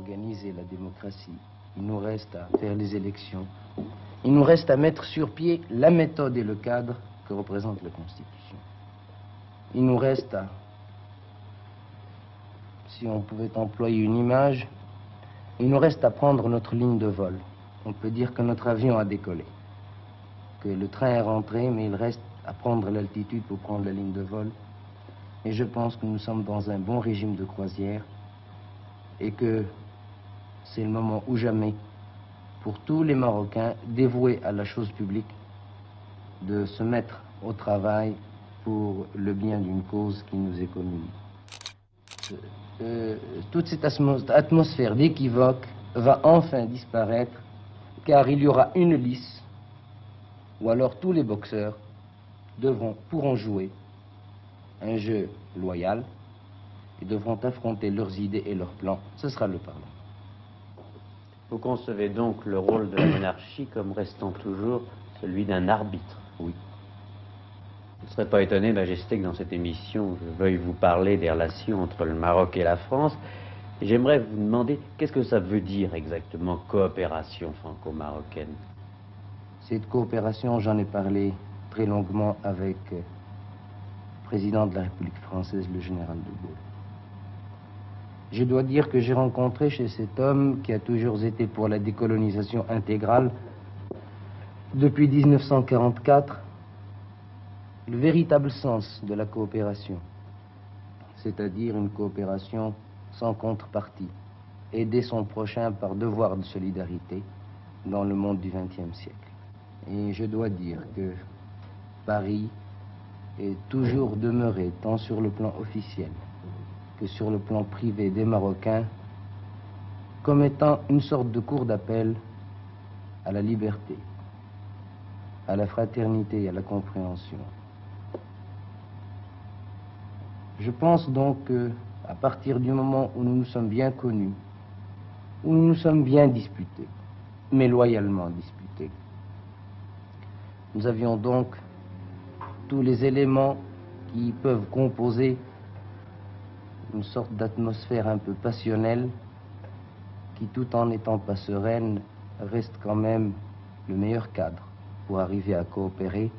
organiser la démocratie. Il nous reste à faire les élections. Il nous reste à mettre sur pied la méthode et le cadre que représente la Constitution. Il nous reste à, si on pouvait employer une image, il nous reste à prendre notre ligne de vol. On peut dire que notre avion a décollé, que le train est rentré, mais il reste à prendre l'altitude pour prendre la ligne de vol. Et je pense que nous sommes dans un bon régime de croisière et que c'est le moment ou jamais pour tous les Marocains dévoués à la chose publique de se mettre au travail pour le bien d'une cause qui nous est commune. Toute cette atmosphère d'équivoque va enfin disparaître, car il y aura une lice où alors tous les boxeurs pourront jouer un jeu loyal et devront affronter leurs idées et leurs plans. Ce sera le Parlement. Vous concevez donc le rôle de la monarchie comme restant toujours celui d'un arbitre? Oui. Vous ne serez pas étonné, Majesté, que dans cette émission, je veuille vous parler des relations entre le Maroc et la France. Et j'aimerais vous demander, qu'est-ce que ça veut dire exactement, coopération franco-marocaine? Cette coopération, j'en ai parlé très longuement avec le président de la République française, le général de Gaulle. Je dois dire que j'ai rencontré chez cet homme, qui a toujours été pour la décolonisation intégrale, depuis 1944, le véritable sens de la coopération, c'est-à-dire une coopération sans contrepartie, aider son prochain par devoir de solidarité dans le monde du XXe siècle. Et je dois dire que Paris est toujours demeuré, tant sur le plan officiel que sur le plan privé des Marocains, comme étant une sorte de cour d'appel à la liberté, à la fraternité et à la compréhension. Je pense donc qu'à partir du moment où nous nous sommes bien connus, où nous nous sommes bien disputés, mais loyalement disputés, nous avions donc tous les éléments qui peuvent composer une sorte d'atmosphère un peu passionnelle qui, tout en n'étant pas sereine, reste quand même le meilleur cadre pour arriver à coopérer,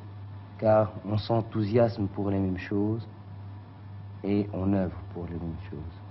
car on s'enthousiasme pour les mêmes choses et on œuvre pour les mêmes choses.